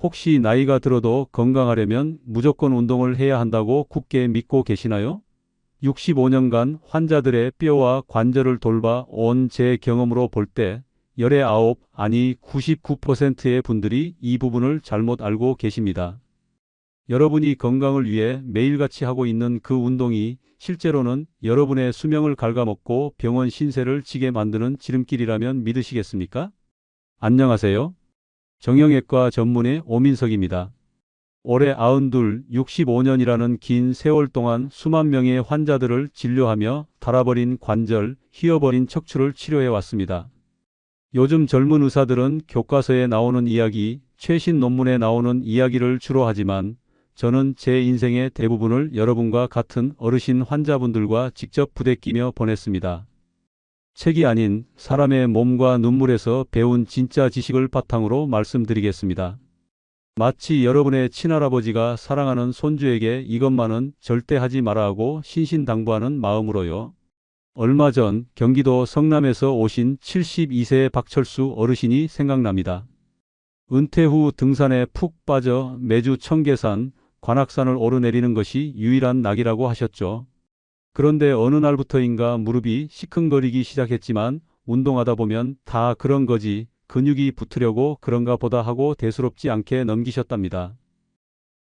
혹시 나이가 들어도 건강하려면 무조건 운동을 해야 한다고 굳게 믿고 계시나요? 65년간 환자들의 뼈와 관절을 돌봐 온 제 경험으로 볼 때 열의 9, 아니 99%의 분들이 이 부분을 잘못 알고 계십니다. 여러분이 건강을 위해 매일같이 하고 있는 그 운동이 실제로는 여러분의 수명을 갉아먹고 병원 신세를 지게 만드는 지름길이라면 믿으시겠습니까? 안녕하세요. 정형외과 전문의 오민석입니다. 올해 92, 65년이라는 긴 세월 동안 수만 명의 환자들을 진료하며 닳아버린 관절, 휘어버린 척추를 치료해 왔습니다. 요즘 젊은 의사들은 교과서에 나오는 이야기, 최신 논문에 나오는 이야기를 주로 하지만 저는 제 인생의 대부분을 여러분과 같은 어르신 환자분들과 직접 부대끼며 보냈습니다. 책이 아닌 사람의 몸과 눈물에서 배운 진짜 지식을 바탕으로 말씀드리겠습니다. 마치 여러분의 친할아버지가 사랑하는 손주에게 이것만은 절대 하지 마라 하고 신신당부하는 마음으로요. 얼마 전 경기도 성남에서 오신 72세의 박철수 어르신이 생각납니다. 은퇴 후 등산에 푹 빠져 매주 청계산, 관악산을 오르내리는 것이 유일한 낙이라고 하셨죠. 그런데 어느 날부터인가 무릎이 시큰거리기 시작했지만 운동하다 보면 다 그런 거지, 근육이 붙으려고 그런가 보다 하고 대수롭지 않게 넘기셨답니다.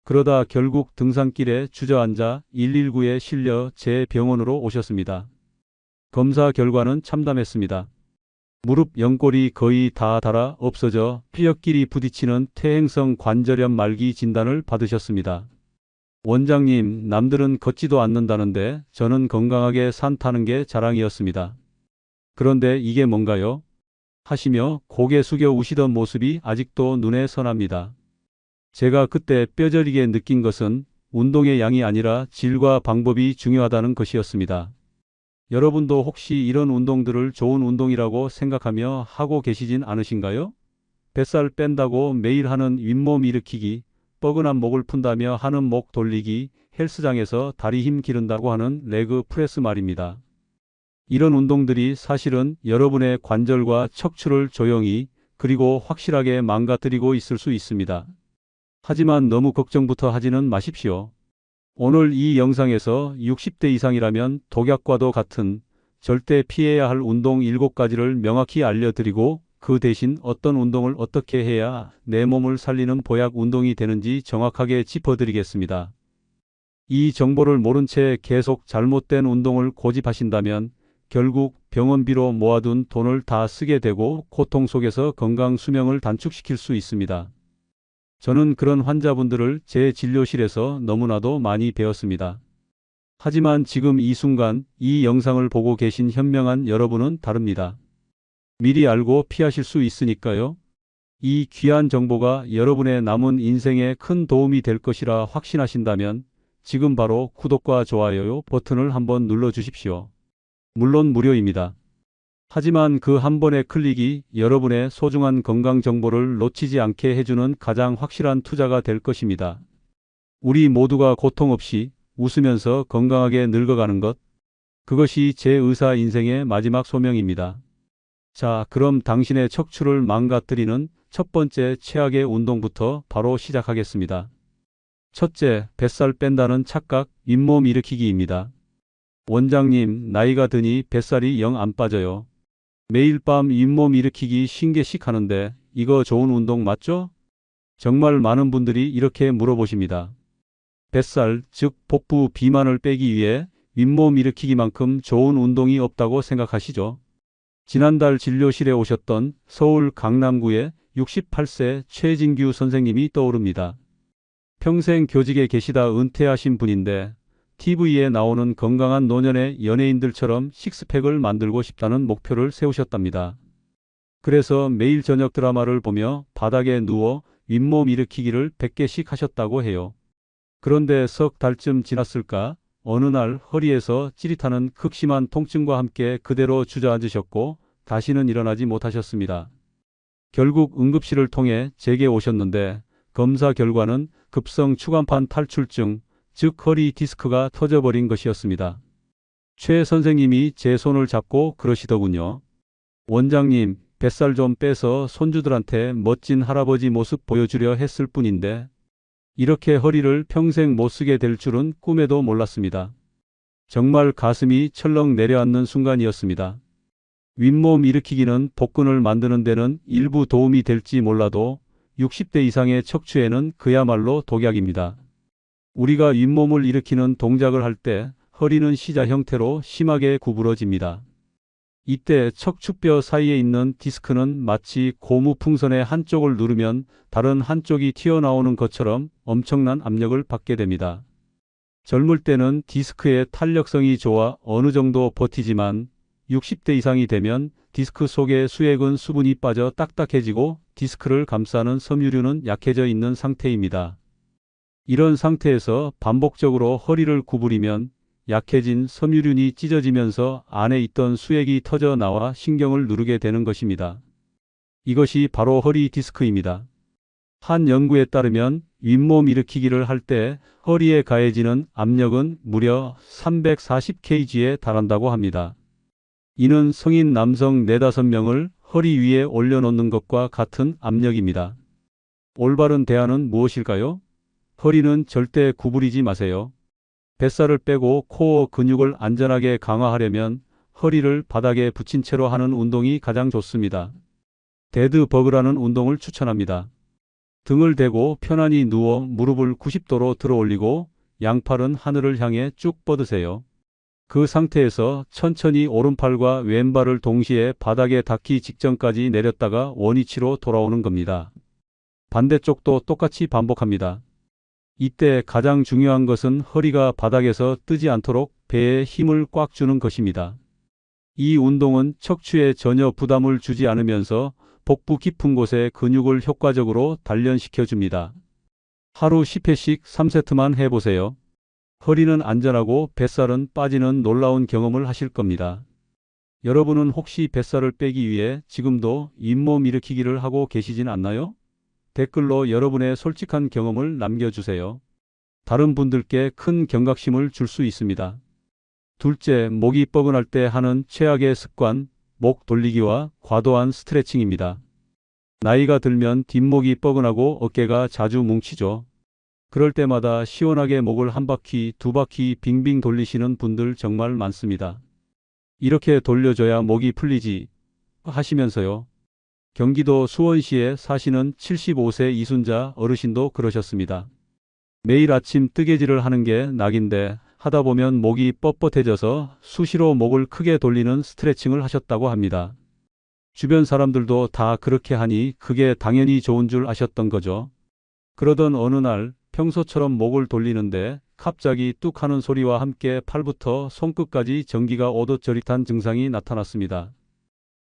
그러다 결국 등산길에 주저앉아 119에 실려 제 병원으로 오셨습니다. 검사 결과는 참담했습니다. 무릎 연골이 거의 다 닳아 없어져 뼈끼리 부딪히는 퇴행성 관절염 말기 진단을 받으셨습니다. 원장님, 남들은 걷지도 않는다는데 저는 건강하게 산타는 게 자랑이었습니다. 그런데 이게 뭔가요? 하시며 고개 숙여 우시던 모습이 아직도 눈에 선합니다. 제가 그때 뼈저리게 느낀 것은 운동의 양이 아니라 질과 방법이 중요하다는 것이었습니다. 여러분도 혹시 이런 운동들을 좋은 운동이라고 생각하며 하고 계시진 않으신가요? 뱃살 뺀다고 매일 하는 윗몸 일으키기, 뻐근한 목을 푼다며 하는 목 돌리기, 헬스장에서 다리 힘 기른다고 하는 레그 프레스 말입니다. 이런 운동들이 사실은 여러분의 관절과 척추를 조용히 그리고 확실하게 망가뜨리고 있을 수 있습니다. 하지만 너무 걱정부터 하지는 마십시오. 오늘 이 영상에서 60대 이상이라면 독약과도 같은 절대 피해야 할 운동 7가지를 명확히 알려드리고 그 대신 어떤 운동을 어떻게 해야 내 몸을 살리는 보약 운동이 되는지 정확하게 짚어드리겠습니다. 이 정보를 모른 채 계속 잘못된 운동을 고집하신다면 결국 병원비로 모아둔 돈을 다 쓰게 되고 고통 속에서 건강 수명을 단축시킬 수 있습니다. 저는 그런 환자분들을 제 진료실에서 너무나도 많이 배웠습니다. 하지만 지금 이 순간 이 영상을 보고 계신 현명한 여러분은 다릅니다. 미리 알고 피하실 수 있으니까요. 이 귀한 정보가 여러분의 남은 인생에 큰 도움이 될 것이라 확신하신다면 지금 바로 구독과 좋아요 버튼을 한번 눌러주십시오. 물론 무료입니다. 하지만 그 한 번의 클릭이 여러분의 소중한 건강 정보를 놓치지 않게 해주는 가장 확실한 투자가 될 것입니다. 우리 모두가 고통 없이 웃으면서 건강하게 늙어가는 것, 그것이 제 의사 인생의 마지막 소명입니다. 자, 그럼 당신의 척추를 망가뜨리는 첫 번째 최악의 운동부터 바로 시작하겠습니다. 첫째, 뱃살 뺀다는 착각, 윗몸 일으키기입니다. 원장님, 나이가 드니 뱃살이 영 안 빠져요. 매일 밤 윗몸 일으키기 50개씩 하는데 이거 좋은 운동 맞죠? 정말 많은 분들이 이렇게 물어보십니다. 뱃살, 즉 복부 비만을 빼기 위해 윗몸 일으키기만큼 좋은 운동이 없다고 생각하시죠? 지난달 진료실에 오셨던 서울 강남구의 68세 최진규 선생님이 떠오릅니다. 평생 교직에 계시다 은퇴하신 분인데 TV에 나오는 건강한 노년의 연예인들처럼 식스팩을 만들고 싶다는 목표를 세우셨답니다. 그래서 매일 저녁 드라마를 보며 바닥에 누워 윗몸 일으키기를 100개씩 하셨다고 해요. 그런데 석 달쯤 지났을까 어느 날 허리에서 찌릿하는 극심한 통증과 함께 그대로 주저앉으셨고 다시는 일어나지 못하셨습니다. 결국 응급실을 통해 제게 오셨는데 검사 결과는 급성 추간판 탈출증, 즉 허리 디스크가 터져버린 것이었습니다. 최 선생님이 제 손을 잡고 그러시더군요. 원장님, 뱃살 좀 빼서 손주들한테 멋진 할아버지 모습 보여주려 했을 뿐인데 이렇게 허리를 평생 못 쓰게 될 줄은 꿈에도 몰랐습니다. 정말 가슴이 철렁 내려앉는 순간이었습니다. 윗몸 일으키기는 복근을 만드는 데는 일부 도움이 될지 몰라도 60대 이상의 척추에는 그야말로 독약입니다. 우리가 윗몸을 일으키는 동작을 할 때 허리는 시자 형태로 심하게 구부러집니다. 이때 척추뼈 사이에 있는 디스크는 마치 고무풍선의 한쪽을 누르면 다른 한쪽이 튀어나오는 것처럼 엄청난 압력을 받게 됩니다. 젊을 때는 디스크의 탄력성이 좋아 어느 정도 버티지만 60대 이상이 되면 디스크 속의 수액은 수분이 빠져 딱딱해지고 디스크를 감싸는 섬유류는 약해져 있는 상태입니다. 이런 상태에서 반복적으로 허리를 구부리면 약해진 섬유륜이 찢어지면서 안에 있던 수액이 터져 나와 신경을 누르게 되는 것입니다. 이것이 바로 허리 디스크입니다. 한 연구에 따르면 윗몸 일으키기를 할 때 허리에 가해지는 압력은 무려 340kg에 달한다고 합니다. 이는 성인 남성 4~5명을 허리 위에 올려놓는 것과 같은 압력입니다. 올바른 대안은 무엇일까요? 허리는 절대 구부리지 마세요. 뱃살을 빼고 코어 근육을 안전하게 강화하려면 허리를 바닥에 붙인 채로 하는 운동이 가장 좋습니다. 데드버그라는 운동을 추천합니다. 등을 대고 편안히 누워 무릎을 90도로 들어 올리고 양팔은 하늘을 향해 쭉 뻗으세요. 그 상태에서 천천히 오른팔과 왼발을 동시에 바닥에 닿기 직전까지 내렸다가 원위치로 돌아오는 겁니다. 반대쪽도 똑같이 반복합니다. 이때 가장 중요한 것은 허리가 바닥에서 뜨지 않도록 배에 힘을 꽉 주는 것입니다. 이 운동은 척추에 전혀 부담을 주지 않으면서 복부 깊은 곳의 근육을 효과적으로 단련시켜 줍니다. 하루 10회씩 3세트만 해보세요. 허리는 안전하고 뱃살은 빠지는 놀라운 경험을 하실 겁니다. 여러분은 혹시 뱃살을 빼기 위해 지금도 윗몸 일으키기를 하고 계시진 않나요? 댓글로 여러분의 솔직한 경험을 남겨주세요. 다른 분들께 큰 경각심을 줄 수 있습니다. 둘째, 목이 뻐근할 때 하는 최악의 습관, 목 돌리기와 과도한 스트레칭입니다. 나이가 들면 뒷목이 뻐근하고 어깨가 자주 뭉치죠. 그럴 때마다 시원하게 목을 한 바퀴, 두 바퀴 빙빙 돌리시는 분들 정말 많습니다. 이렇게 돌려줘야 목이 풀리지 하시면서요. 경기도 수원시에 사시는 75세 이순자 어르신도 그러셨습니다. 매일 아침 뜨개질을 하는 게 낙인데 하다 보면 목이 뻣뻣해져서 수시로 목을 크게 돌리는 스트레칭을 하셨다고 합니다. 주변 사람들도 다 그렇게 하니 그게 당연히 좋은 줄 아셨던 거죠. 그러던 어느 날 평소처럼 목을 돌리는데 갑자기 뚝 하는 소리와 함께 팔부터 손끝까지 전기가 오듯 저릿한 증상이 나타났습니다.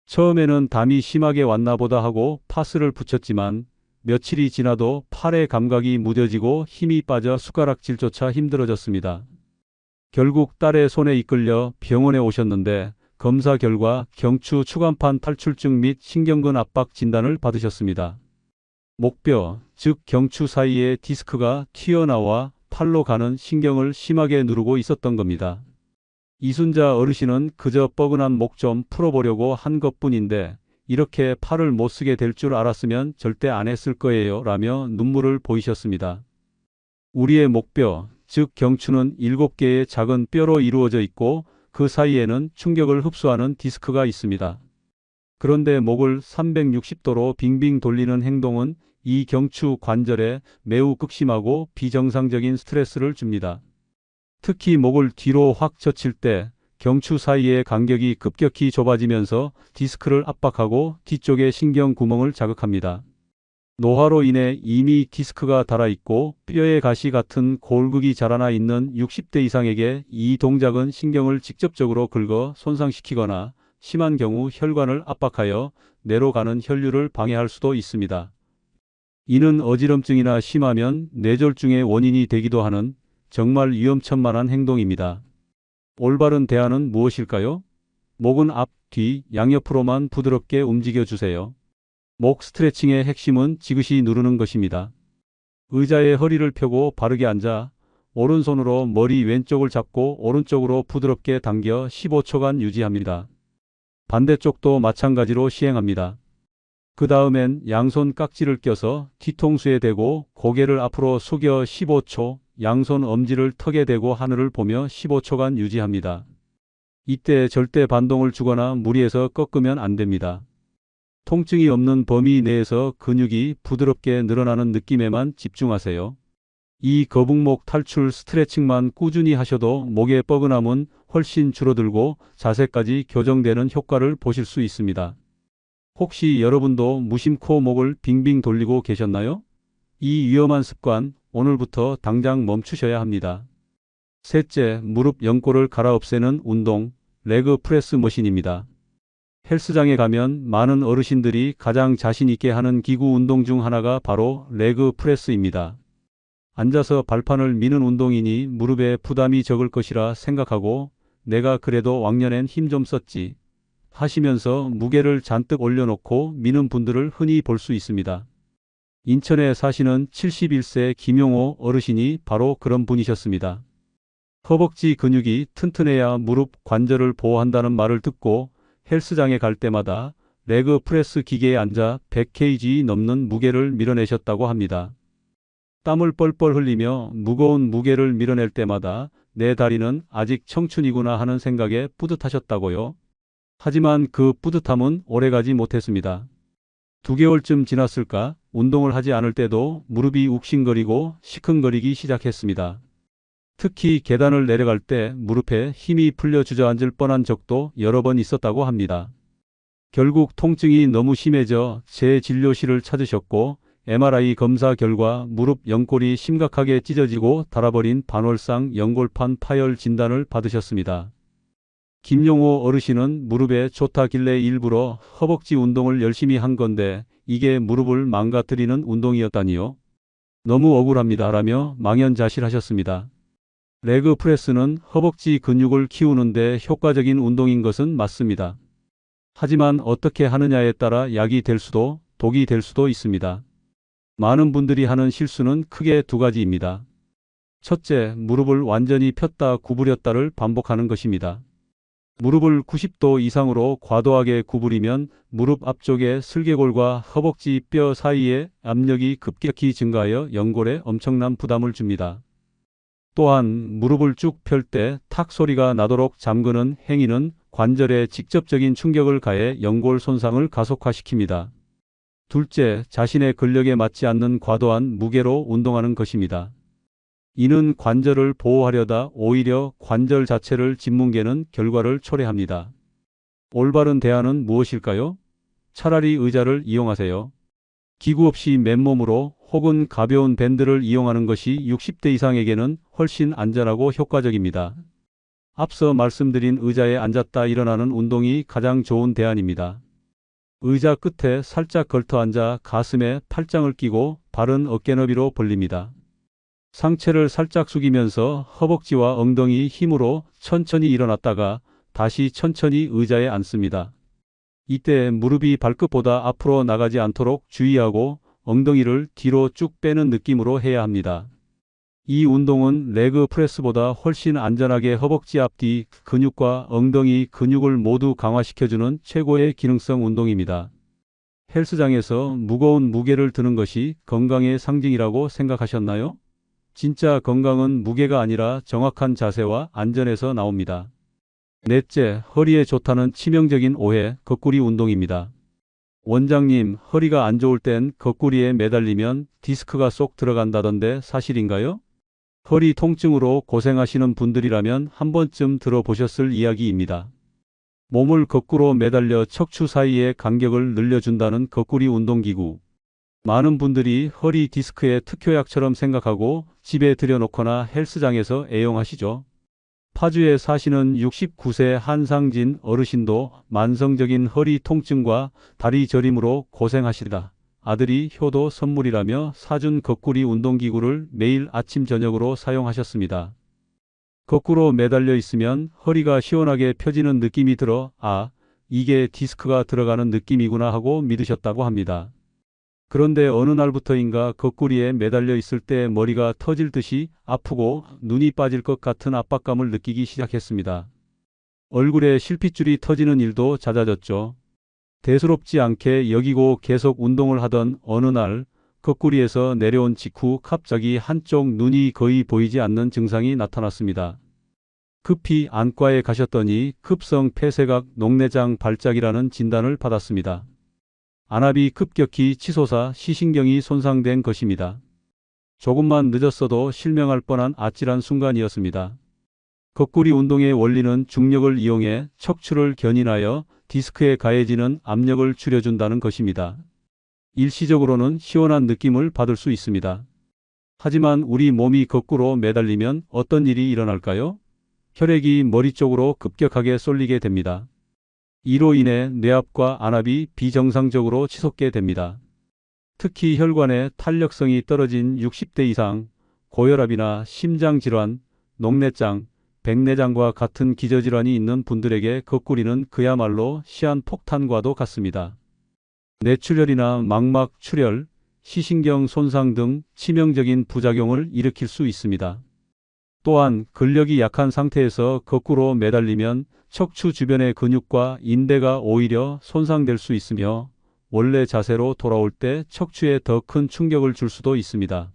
처음에는 담이 심하게 왔나 보다 하고 파스를 붙였지만 며칠이 지나도 팔의 감각이 무뎌지고 힘이 빠져 숟가락질조차 힘들어졌습니다. 결국 딸의 손에 이끌려 병원에 오셨는데 검사 결과 경추 추간판 탈출증 및 신경근 압박 진단을 받으셨습니다. 목뼈, 즉 경추 사이에 디스크가 튀어나와 팔로 가는 신경을 심하게 누르고 있었던 겁니다. 이순자 어르신은 그저 뻐근한 목 좀 풀어보려고 한 것뿐인데 이렇게 팔을 못 쓰게 될 줄 알았으면 절대 안 했을 거예요 라며 눈물을 보이셨습니다. 우리의 목뼈, 즉 경추는 7개의 작은 뼈로 이루어져 있고 그 사이에는 충격을 흡수하는 디스크가 있습니다. 그런데 목을 360도로 빙빙 돌리는 행동은 이 경추 관절에 매우 극심하고 비정상적인 스트레스를 줍니다. 특히 목을 뒤로 확 젖힐 때 경추 사이의 간격이 급격히 좁아지면서 디스크를 압박하고 뒤쪽의 신경 구멍을 자극합니다. 노화로 인해 이미 디스크가 닳아있고 뼈에 가시 같은 골극이 자라나 있는 60대 이상에게 이 동작은 신경을 직접적으로 긁어 손상시키거나 심한 경우 혈관을 압박하여 뇌로 가는 혈류를 방해할 수도 있습니다. 이는 어지럼증이나 심하면 뇌졸중의 원인이 되기도 하는 정말 위험천만한 행동입니다. 올바른 대안은 무엇일까요? 목은 앞, 뒤, 양옆으로만 부드럽게 움직여주세요. 목 스트레칭의 핵심은 지그시 누르는 것입니다. 의자에 허리를 펴고 바르게 앉아 오른손으로 머리 왼쪽을 잡고 오른쪽으로 부드럽게 당겨 15초간 유지합니다. 반대쪽도 마찬가지로 시행합니다. 그 다음엔 양손 깍지를 껴서 뒤통수에 대고 고개를 앞으로 숙여 15초, 양손 엄지를 턱에 대고 하늘을 보며 15초간 유지합니다. 이때 절대 반동을 주거나 무리해서 꺾으면 안 됩니다. 통증이 없는 범위 내에서 근육이 부드럽게 늘어나는 느낌에만 집중하세요. 이 거북목 탈출 스트레칭만 꾸준히 하셔도 목의 뻐근함은 훨씬 줄어들고 자세까지 교정되는 효과를 보실 수 있습니다. 혹시 여러분도 무심코 목을 빙빙 돌리고 계셨나요? 이 위험한 습관, 오늘부터 당장 멈추셔야 합니다. 셋째, 무릎 연골을 갈아엎애는 운동, 레그 프레스 머신입니다. 헬스장에 가면 많은 어르신들이 가장 자신 있게 하는 기구 운동 중 하나가 바로 레그 프레스입니다. 앉아서 발판을 미는 운동이니 무릎에 부담이 적을 것이라 생각하고 내가 그래도 왕년엔 힘 좀 썼지 하시면서 무게를 잔뜩 올려놓고 미는 분들을 흔히 볼 수 있습니다. 인천에 사시는 71세 김용호 어르신이 바로 그런 분이셨습니다. 허벅지 근육이 튼튼해야 무릎 관절을 보호한다는 말을 듣고 헬스장에 갈 때마다 레그 프레스 기계에 앉아 100kg 넘는 무게를 밀어내셨다고 합니다. 땀을 뻘뻘 흘리며 무거운 무게를 밀어낼 때마다 내 다리는 아직 청춘이구나 하는 생각에 뿌듯하셨다고요. 하지만 그 뿌듯함은 오래가지 못했습니다. 2개월쯤 지났을까 운동을 하지 않을 때도 무릎이 욱신거리고 시큰거리기 시작했습니다. 특히 계단을 내려갈 때 무릎에 힘이 풀려 주저앉을 뻔한 적도 여러 번 있었다고 합니다. 결국 통증이 너무 심해져 재진료실을 찾으셨고 MRI 검사 결과 무릎 연골이 심각하게 찢어지고 닳아버린 반월상 연골판 파열 진단을 받으셨습니다. 김용호 어르신은 무릎에 좋다길래 일부러 허벅지 운동을 열심히 한 건데 이게 무릎을 망가뜨리는 운동이었다니요. 너무 억울합니다 라며 망연자실하셨습니다. 레그 프레스는 허벅지 근육을 키우는데 효과적인 운동인 것은 맞습니다. 하지만 어떻게 하느냐에 따라 약이 될 수도 독이 될 수도 있습니다. 많은 분들이 하는 실수는 크게 2가지입니다. 첫째, 무릎을 완전히 폈다 구부렸다를 반복하는 것입니다. 무릎을 90도 이상으로 과도하게 구부리면 무릎 앞쪽의 슬개골과 허벅지 뼈 사이의 압력이 급격히 증가하여 연골에 엄청난 부담을 줍니다. 또한 무릎을 쭉 펼 때 탁 소리가 나도록 잠그는 행위는 관절에 직접적인 충격을 가해 연골 손상을 가속화시킵니다. 둘째, 자신의 근력에 맞지 않는 과도한 무게로 운동하는 것입니다. 이는 관절을 보호하려다 오히려 관절 자체를 짓뭉개는 결과를 초래합니다. 올바른 대안은 무엇일까요? 차라리 의자를 이용하세요. 기구 없이 맨몸으로 혹은 가벼운 밴드를 이용하는 것이 60대 이상에게는 훨씬 안전하고 효과적입니다. 앞서 말씀드린 의자에 앉았다 일어나는 운동이 가장 좋은 대안입니다. 의자 끝에 살짝 걸터 앉아 가슴에 팔짱을 끼고 발은 어깨 너비로 벌립니다. 상체를 살짝 숙이면서 허벅지와 엉덩이 힘으로 천천히 일어났다가 다시 천천히 의자에 앉습니다. 이때 무릎이 발끝보다 앞으로 나가지 않도록 주의하고 엉덩이를 뒤로 쭉 빼는 느낌으로 해야 합니다. 이 운동은 레그 프레스보다 훨씬 안전하게 허벅지 앞뒤 근육과 엉덩이 근육을 모두 강화시켜주는 최고의 기능성 운동입니다. 헬스장에서 무거운 무게를 드는 것이 건강의 상징이라고 생각하셨나요? 진짜 건강은 무게가 아니라 정확한 자세와 안전에서 나옵니다. 넷째, 허리에 좋다는 치명적인 오해, 거꾸리 운동입니다. 원장님, 허리가 안 좋을 땐 거꾸리에 매달리면 디스크가 쏙 들어간다던데 사실인가요? 허리 통증으로 고생하시는 분들이라면 한 번쯤 들어보셨을 이야기입니다. 몸을 거꾸로 매달려 척추 사이의 간격을 늘려준다는 거꾸리 운동기구. 많은 분들이 허리 디스크의 특효약처럼 생각하고 집에 들여놓거나 헬스장에서 애용하시죠. 파주에 사시는 69세 한상진 어르신도 만성적인 허리 통증과 다리 저림으로 고생하시다 아들이 효도 선물이라며 사준 거꾸리 운동기구를 매일 아침 저녁으로 사용하셨습니다. 거꾸로 매달려 있으면 허리가 시원하게 펴지는 느낌이 들어 이게 디스크가 들어가는 느낌이구나 하고 믿으셨다고 합니다. 그런데 어느 날부터인가 거꾸리에 매달려 있을 때 머리가 터질 듯이 아프고 눈이 빠질 것 같은 압박감을 느끼기 시작했습니다. 얼굴에 실핏줄이 터지는 일도 잦아졌죠. 대수롭지 않게 여기고 계속 운동을 하던 어느 날 거꾸리에서 내려온 직후 갑자기 한쪽 눈이 거의 보이지 않는 증상이 나타났습니다. 급히 안과에 가셨더니 급성 폐쇄각 녹내장 발작이라는 진단을 받았습니다. 안압이 급격히 치솟아 시신경이 손상된 것입니다. 조금만 늦었어도 실명할 뻔한 아찔한 순간이었습니다. 거꾸리 운동의 원리는 중력을 이용해 척추를 견인하여 디스크에 가해지는 압력을 줄여준다는 것입니다. 일시적으로는 시원한 느낌을 받을 수 있습니다. 하지만 우리 몸이 거꾸로 매달리면 어떤 일이 일어날까요? 혈액이 머리 쪽으로 급격하게 쏠리게 됩니다. 이로 인해 뇌압과 안압이 비정상적으로 치솟게 됩니다. 특히 혈관의 탄력성이 떨어진 60대 이상, 고혈압이나 심장질환, 녹내장, 백내장과 같은 기저질환이 있는 분들에게 거꾸리는 그야말로 시한폭탄과도 같습니다. 뇌출혈이나 망막출혈, 시신경 손상 등 치명적인 부작용을 일으킬 수 있습니다. 또한 근력이 약한 상태에서 거꾸로 매달리면 척추 주변의 근육과 인대가 오히려 손상될 수 있으며 원래 자세로 돌아올 때 척추에 더 큰 충격을 줄 수도 있습니다.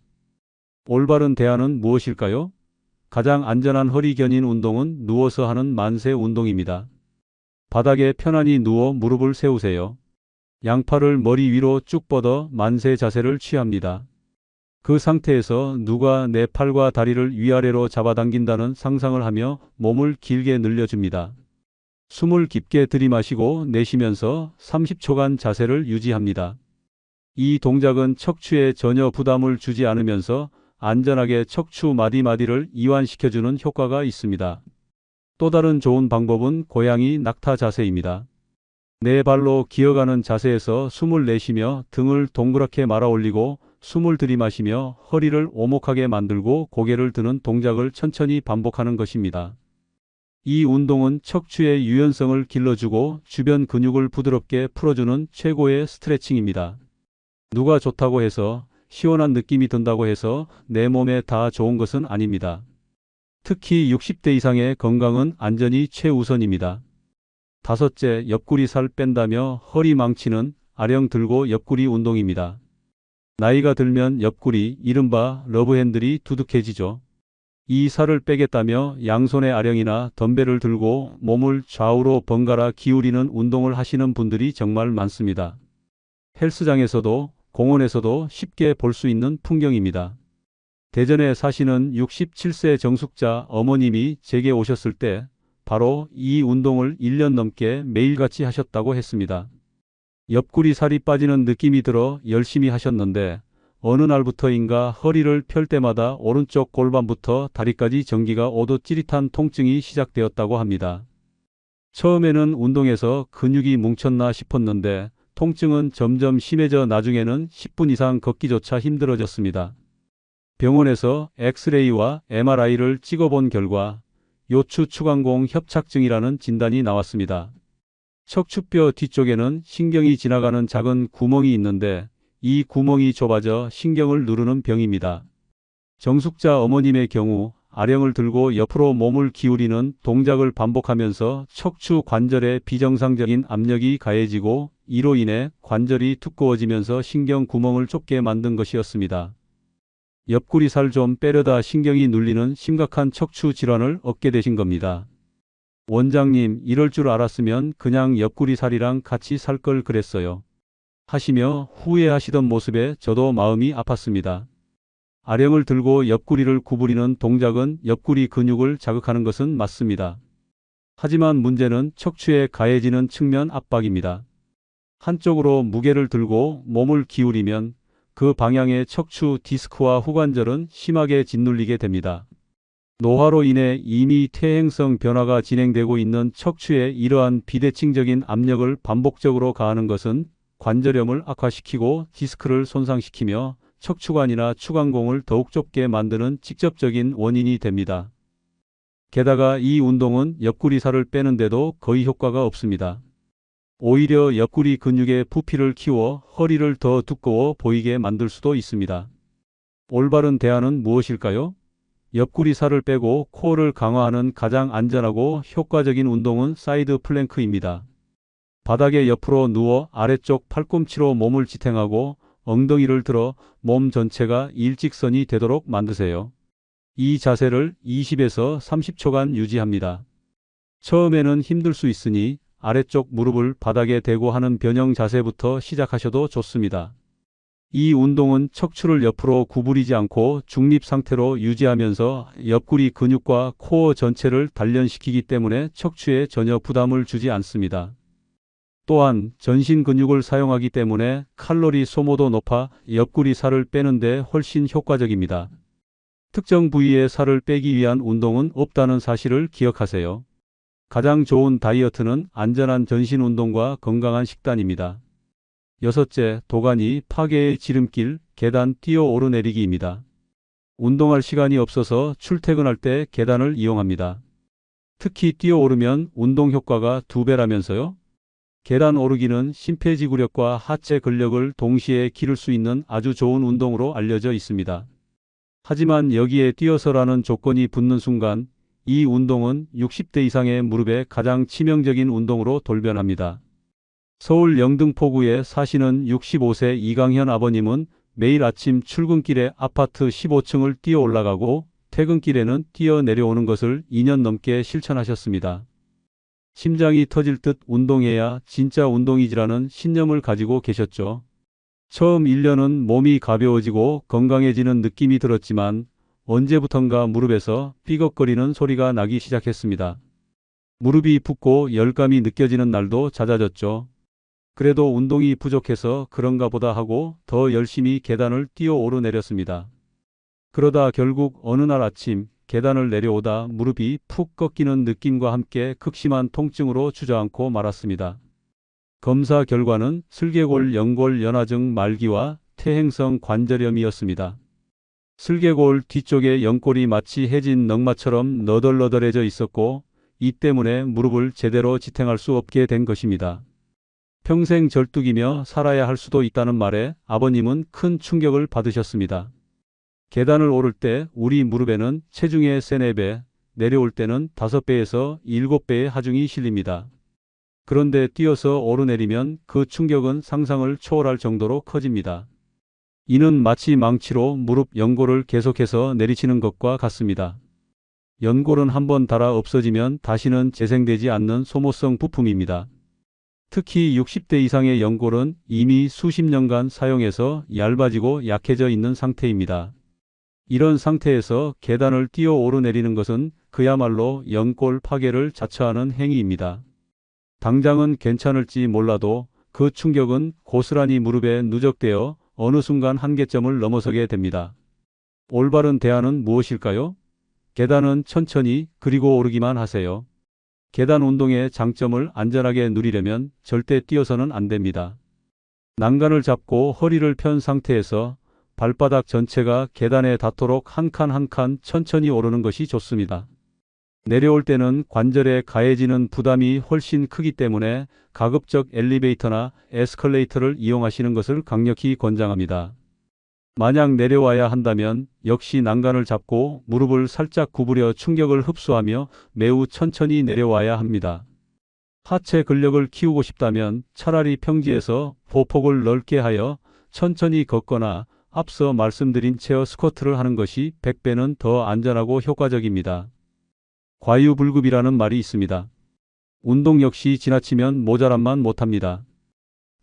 올바른 대안은 무엇일까요? 가장 안전한 허리 견인 운동은 누워서 하는 만세 운동입니다. 바닥에 편안히 누워 무릎을 세우세요. 양팔을 머리 위로 쭉 뻗어 만세 자세를 취합니다. 그 상태에서 누가 내 팔과 다리를 위아래로 잡아당긴다는 상상을 하며 몸을 길게 늘려줍니다. 숨을 깊게 들이마시고 내쉬면서 30초간 자세를 유지합니다. 이 동작은 척추에 전혀 부담을 주지 않으면서 안전하게 척추 마디마디를 이완시켜주는 효과가 있습니다. 또 다른 좋은 방법은 고양이 낙타 자세입니다. 네 발로 기어가는 자세에서 숨을 내쉬며 등을 동그랗게 말아 올리고 숨을 들이마시며 허리를 오목하게 만들고 고개를 드는 동작을 천천히 반복하는 것입니다. 이 운동은 척추의 유연성을 길러주고 주변 근육을 부드럽게 풀어주는 최고의 스트레칭입니다. 누가 좋다고 해서 시원한 느낌이 든다고 해서 내 몸에 다 좋은 것은 아닙니다. 특히 60대 이상의 건강은 안전이 최우선입니다. 다섯째, 옆구리 살 뺀다며 허리 망치는 아령 들고 옆구리 운동입니다. 나이가 들면 옆구리, 이른바 러브핸들이 두둑해지죠. 이 살을 빼겠다며 양손의 아령이나 덤벨을 들고 몸을 좌우로 번갈아 기울이는 운동을 하시는 분들이 정말 많습니다. 헬스장에서도 공원에서도 쉽게 볼 수 있는 풍경입니다. 대전에 사시는 67세 정숙자 어머님이 제게 오셨을 때 바로 이 운동을 1년 넘게 매일같이 하셨다고 했습니다. 옆구리 살이 빠지는 느낌이 들어 열심히 하셨는데 어느 날부터인가 허리를 펼 때마다 오른쪽 골반부터 다리까지 전기가 오듯 찌릿한 통증이 시작되었다고 합니다. 처음에는 운동에서 근육이 뭉쳤나 싶었는데 통증은 점점 심해져 나중에는 10분 이상 걷기조차 힘들어졌습니다. 병원에서 엑스레이와 MRI를 찍어본 결과 요추 추간공 협착증이라는 진단이 나왔습니다. 척추뼈 뒤쪽에는 신경이 지나가는 작은 구멍이 있는데 이 구멍이 좁아져 신경을 누르는 병입니다. 정숙자 어머님의 경우 아령을 들고 옆으로 몸을 기울이는 동작을 반복하면서 척추 관절에 비정상적인 압력이 가해지고 이로 인해 관절이 두꺼워지면서 신경 구멍을 좁게 만든 것이었습니다. 옆구리 살 좀 빼려다 신경이 눌리는 심각한 척추 질환을 얻게 되신 겁니다. 원장님, 이럴 줄 알았으면 그냥 옆구리 살이랑 같이 살 걸 그랬어요. 하시며 후회하시던 모습에 저도 마음이 아팠습니다. 아령을 들고 옆구리를 구부리는 동작은 옆구리 근육을 자극하는 것은 맞습니다. 하지만 문제는 척추에 가해지는 측면 압박입니다. 한쪽으로 무게를 들고 몸을 기울이면 그 방향의 척추 디스크와 후관절은 심하게 짓눌리게 됩니다. 노화로 인해 이미 퇴행성 변화가 진행되고 있는 척추에 이러한 비대칭적인 압력을 반복적으로 가하는 것은 관절염을 악화시키고 디스크를 손상시키며 척추관이나 추간공을 더욱 좁게 만드는 직접적인 원인이 됩니다. 게다가 이 운동은 옆구리 살을 빼는데도 거의 효과가 없습니다. 오히려 옆구리 근육의 부피를 키워 허리를 더 두꺼워 보이게 만들 수도 있습니다. 올바른 대안은 무엇일까요? 옆구리 살을 빼고 코어를 강화하는 가장 안전하고 효과적인 운동은 사이드 플랭크입니다. 바닥에 옆으로 누워 아래쪽 팔꿈치로 몸을 지탱하고 엉덩이를 들어 몸 전체가 일직선이 되도록 만드세요. 이 자세를 20에서 30초간 유지합니다. 처음에는 힘들 수 있으니 아래쪽 무릎을 바닥에 대고 하는 변형 자세부터 시작하셔도 좋습니다. 이 운동은 척추를 옆으로 구부리지 않고 중립 상태로 유지하면서 옆구리 근육과 코어 전체를 단련시키기 때문에 척추에 전혀 부담을 주지 않습니다. 또한 전신 근육을 사용하기 때문에 칼로리 소모도 높아 옆구리 살을 빼는데 훨씬 효과적입니다. 특정 부위의 살을 빼기 위한 운동은 없다는 사실을 기억하세요. 가장 좋은 다이어트는 안전한 전신 운동과 건강한 식단입니다. 여섯째, 도가니 파괴의 지름길, 계단 뛰어 오르내리기입니다. 운동할 시간이 없어서 출퇴근할 때 계단을 이용합니다. 특히 뛰어 오르면 운동 효과가 2배라면서요? 계단 오르기는 심폐지구력과 하체 근력을 동시에 기를 수 있는 아주 좋은 운동으로 알려져 있습니다. 하지만 여기에 뛰어서라는 조건이 붙는 순간 이 운동은 60대 이상의 무릎에 가장 치명적인 운동으로 돌변합니다. 서울 영등포구에 사시는 65세 이강현 아버님은 매일 아침 출근길에 아파트 15층을 뛰어 올라가고 퇴근길에는 뛰어 내려오는 것을 2년 넘게 실천하셨습니다. 심장이 터질 듯 운동해야 진짜 운동이지라는 신념을 가지고 계셨죠. 처음 1년은 몸이 가벼워지고 건강해지는 느낌이 들었지만 언제부턴가 무릎에서 삐걱거리는 소리가 나기 시작했습니다. 무릎이 붓고 열감이 느껴지는 날도 잦아졌죠. 그래도 운동이 부족해서 그런가 보다 하고 더 열심히 계단을 뛰어 오르내렸습니다. 그러다 결국 어느 날 아침 계단을 내려오다 무릎이 푹 꺾이는 느낌과 함께 극심한 통증으로 주저앉고 말았습니다. 검사 결과는 슬개골 연골 연화증 말기와 퇴행성 관절염이었습니다. 슬개골 뒤쪽의 연골이 마치 해진 넝마처럼 너덜너덜해져 있었고 이 때문에 무릎을 제대로 지탱할 수 없게 된 것입니다. 평생 절뚝이며 살아야 할 수도 있다는 말에 아버님은 큰 충격을 받으셨습니다. 계단을 오를 때 우리 무릎에는 체중의 3-4배, 내려올 때는 5배에서 7배의 하중이 실립니다. 그런데 뛰어서 오르내리면 그 충격은 상상을 초월할 정도로 커집니다. 이는 마치 망치로 무릎 연골을 계속해서 내리치는 것과 같습니다. 연골은 한번 닳아 없어지면 다시는 재생되지 않는 소모성 부품입니다. 특히 60대 이상의 연골은 이미 수십 년간 사용해서 얇아지고 약해져 있는 상태입니다. 이런 상태에서 계단을 뛰어 오르내리는 것은 그야말로 연골 파괴를 자처하는 행위입니다. 당장은 괜찮을지 몰라도 그 충격은 고스란히 무릎에 누적되어 어느 순간 한계점을 넘어서게 됩니다. 올바른 대안은 무엇일까요? 계단은 천천히 그리고 오르기만 하세요. 계단 운동의 장점을 안전하게 누리려면 절대 뛰어서는 안 됩니다. 난간을 잡고 허리를 편 상태에서 발바닥 전체가 계단에 닿도록 한 칸 한 칸 천천히 오르는 것이 좋습니다. 내려올 때는 관절에 가해지는 부담이 훨씬 크기 때문에 가급적 엘리베이터나 에스컬레이터를 이용하시는 것을 강력히 권장합니다. 만약 내려와야 한다면 역시 난간을 잡고 무릎을 살짝 구부려 충격을 흡수하며 매우 천천히 내려와야 합니다. 하체 근력을 키우고 싶다면 차라리 평지에서 보폭을 넓게 하여 천천히 걷거나 앞서 말씀드린 체어 스쿼트를 하는 것이 100배는 더 안전하고 효과적입니다. 과유불급이라는 말이 있습니다. 운동 역시 지나치면 모자람만 못합니다.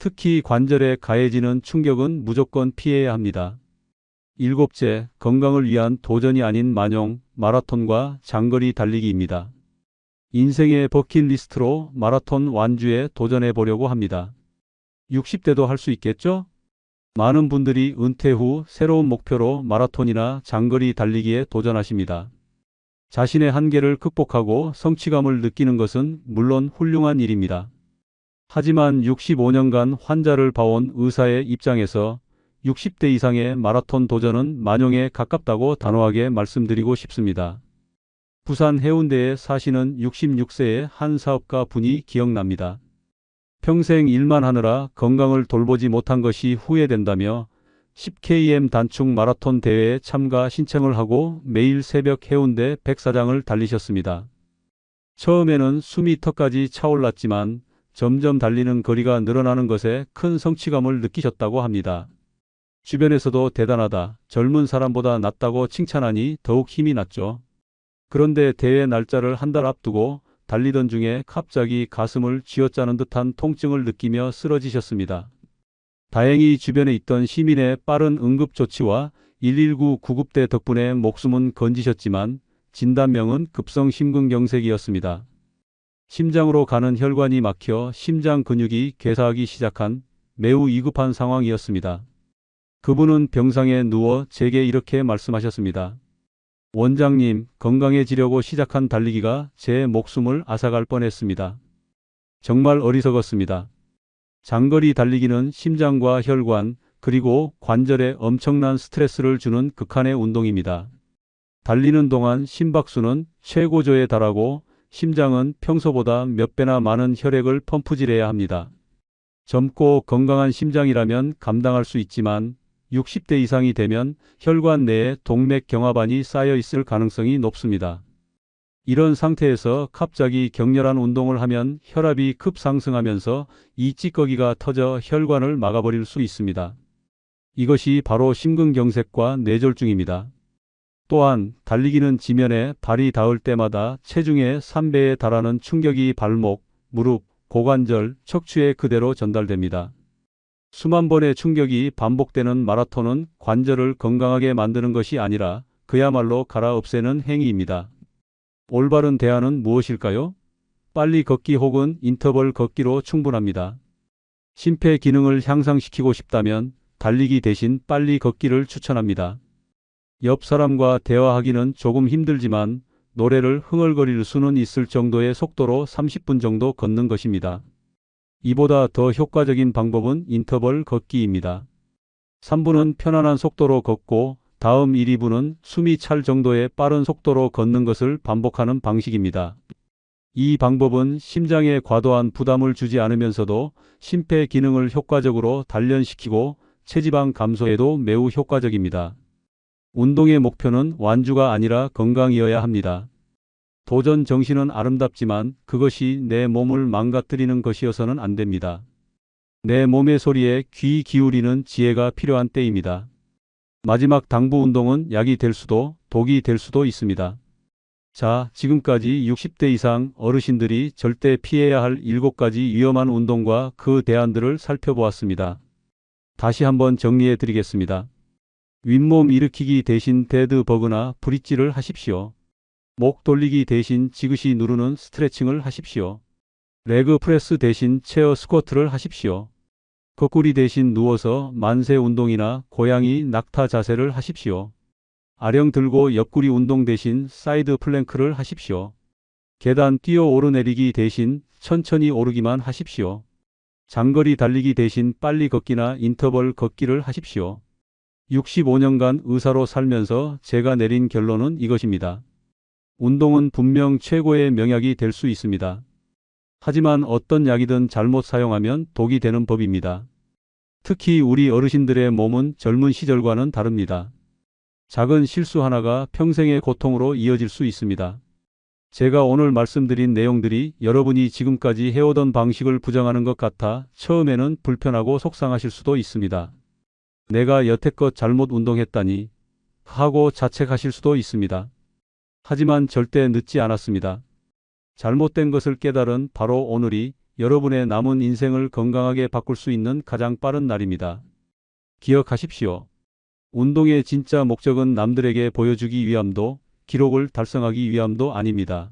특히 관절에 가해지는 충격은 무조건 피해야 합니다. 일곱째, 건강을 위한 도전이 아닌 만용, 마라톤과 장거리 달리기입니다. 인생의 버킷리스트로 마라톤 완주에 도전해 보려고 합니다. 60대도 할 수 있겠죠? 많은 분들이 은퇴 후 새로운 목표로 마라톤이나 장거리 달리기에 도전하십니다. 자신의 한계를 극복하고 성취감을 느끼는 것은 물론 훌륭한 일입니다. 하지만 65년간 환자를 봐온 의사의 입장에서 60대 이상의 마라톤 도전은 만용에 가깝다고 단호하게 말씀드리고 싶습니다. 부산 해운대에 사시는 66세의 한 사업가 분이 기억납니다. 평생 일만 하느라 건강을 돌보지 못한 것이 후회된다며 10km 단축 마라톤 대회에 참가 신청을 하고 매일 새벽 해운대 백사장을 달리셨습니다. 처음에는 숨이 턱까지 차올랐지만 점점 달리는 거리가 늘어나는 것에 큰 성취감을 느끼셨다고 합니다. 주변에서도 대단하다, 젊은 사람보다 낫다고 칭찬하니 더욱 힘이 났죠. 그런데 대회 날짜를 한 달 앞두고 달리던 중에 갑자기 가슴을 쥐어짜는 듯한 통증을 느끼며 쓰러지셨습니다. 다행히 주변에 있던 시민의 빠른 응급 조치와 119 구급대 덕분에 목숨은 건지셨지만 진단명은 급성 심근경색이었습니다. 심장으로 가는 혈관이 막혀 심장 근육이 괴사하기 시작한 매우 위급한 상황이었습니다. 그분은 병상에 누워 제게 이렇게 말씀하셨습니다. 원장님, 건강해지려고 시작한 달리기가 제 목숨을 앗아갈 뻔했습니다. 정말 어리석었습니다. 장거리 달리기는 심장과 혈관, 그리고 관절에 엄청난 스트레스를 주는 극한의 운동입니다. 달리는 동안 심박수는 최고조에 달하고 심장은 평소보다 몇 배나 많은 혈액을 펌프질해야 합니다. 젊고 건강한 심장이라면 감당할 수 있지만 60대 이상이 되면 혈관 내에 동맥경화반이 쌓여 있을 가능성이 높습니다. 이런 상태에서 갑자기 격렬한 운동을 하면 혈압이 급상승하면서 이 찌꺼기가 터져 혈관을 막아버릴 수 있습니다. 이것이 바로 심근경색과 뇌졸중입니다. 또한 달리기는 지면에 발이 닿을 때마다 체중의 3배에 달하는 충격이 발목, 무릎, 고관절, 척추에 그대로 전달됩니다. 수만 번의 충격이 반복되는 마라톤은 관절을 건강하게 만드는 것이 아니라 그야말로 갈아엎애는 행위입니다. 올바른 대안은 무엇일까요? 빨리 걷기 혹은 인터벌 걷기로 충분합니다. 심폐 기능을 향상시키고 싶다면 달리기 대신 빨리 걷기를 추천합니다. 옆 사람과 대화하기는 조금 힘들지만 노래를 흥얼거릴 수는 있을 정도의 속도로 30분 정도 걷는 것입니다. 이보다 더 효과적인 방법은 인터벌 걷기입니다. 3분은 편안한 속도로 걷고 다음 1, 2분은 숨이 찰 정도의 빠른 속도로 걷는 것을 반복하는 방식입니다. 이 방법은 심장에 과도한 부담을 주지 않으면서도 심폐 기능을 효과적으로 단련시키고 체지방 감소에도 매우 효과적입니다. 운동의 목표는 완주가 아니라 건강이어야 합니다. 도전 정신은 아름답지만 그것이 내 몸을 망가뜨리는 것이어서는 안 됩니다. 내 몸의 소리에 귀 기울이는 지혜가 필요한 때입니다. 마지막 당부 운동은 약이 될 수도 독이 될 수도 있습니다. 자, 지금까지 60대 이상 어르신들이 절대 피해야 할 7가지 위험한 운동과 그 대안들을 살펴보았습니다. 다시 한번 정리해 드리겠습니다. 윗몸 일으키기 대신 데드버그나 브릿지를 하십시오. 목 돌리기 대신 지그시 누르는 스트레칭을 하십시오. 레그 프레스 대신 체어 스쿼트를 하십시오. 거꾸리 대신 누워서 만세 운동이나 고양이 낙타 자세를 하십시오. 아령 들고 옆구리 운동 대신 사이드 플랭크를 하십시오. 계단 뛰어 오르내리기 대신 천천히 오르기만 하십시오. 장거리 달리기 대신 빨리 걷기나 인터벌 걷기를 하십시오. 65년간 의사로 살면서 제가 내린 결론은 이것입니다. 운동은 분명 최고의 명약이 될 수 있습니다. 하지만 어떤 약이든 잘못 사용하면 독이 되는 법입니다. 특히 우리 어르신들의 몸은 젊은 시절과는 다릅니다. 작은 실수 하나가 평생의 고통으로 이어질 수 있습니다. 제가 오늘 말씀드린 내용들이 여러분이 지금까지 해오던 방식을 부정하는 것 같아 처음에는 불편하고 속상하실 수도 있습니다. 내가 여태껏 잘못 운동했다니 하고 자책하실 수도 있습니다. 하지만 절대 늦지 않았습니다. 잘못된 것을 깨달은 바로 오늘이 여러분의 남은 인생을 건강하게 바꿀 수 있는 가장 빠른 날입니다. 기억하십시오. 운동의 진짜 목적은 남들에게 보여주기 위함도 기록을 달성하기 위함도 아닙니다.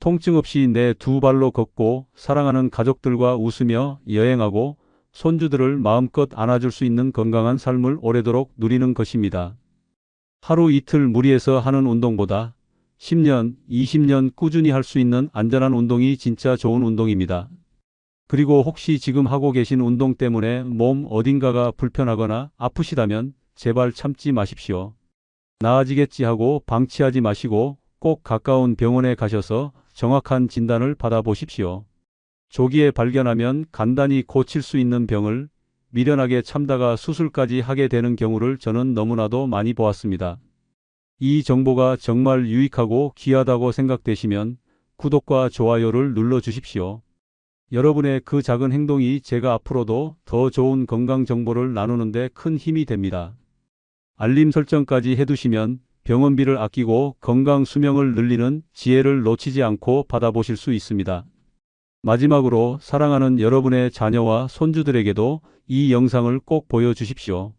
통증 없이 내 두 발로 걷고 사랑하는 가족들과 웃으며 여행하고 손주들을 마음껏 안아줄 수 있는 건강한 삶을 오래도록 누리는 것입니다. 하루 이틀 무리해서 하는 운동보다 10년, 20년 꾸준히 할 수 있는 안전한 운동이 진짜 좋은 운동입니다. 그리고 혹시 지금 하고 계신 운동 때문에 몸 어딘가가 불편하거나 아프시다면 제발 참지 마십시오. 나아지겠지 하고 방치하지 마시고 꼭 가까운 병원에 가셔서 정확한 진단을 받아보십시오. 조기에 발견하면 간단히 고칠 수 있는 병을 미련하게 참다가 수술까지 하게 되는 경우를 저는 너무나도 많이 보았습니다. 이 정보가 정말 유익하고 귀하다고 생각되시면 구독과 좋아요를 눌러 주십시오. 여러분의 그 작은 행동이 제가 앞으로도 더 좋은 건강 정보를 나누는데 큰 힘이 됩니다. 알림 설정까지 해두시면 병원비를 아끼고 건강 수명을 늘리는 지혜를 놓치지 않고 받아보실 수 있습니다. 마지막으로 사랑하는 여러분의 자녀와 손주들에게도 이 영상을 꼭 보여주십시오.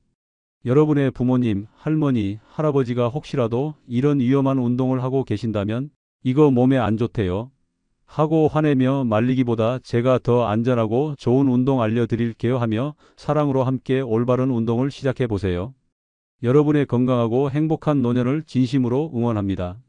여러분의 부모님, 할머니, 할아버지가 혹시라도 이런 위험한 운동을 하고 계신다면 이거 몸에 안 좋대요 하고 화내며 말리기보다 제가 더 안전하고 좋은 운동 알려드릴게요 하며 사랑으로 함께 올바른 운동을 시작해 보세요. 여러분의 건강하고 행복한 노년을 진심으로 응원합니다.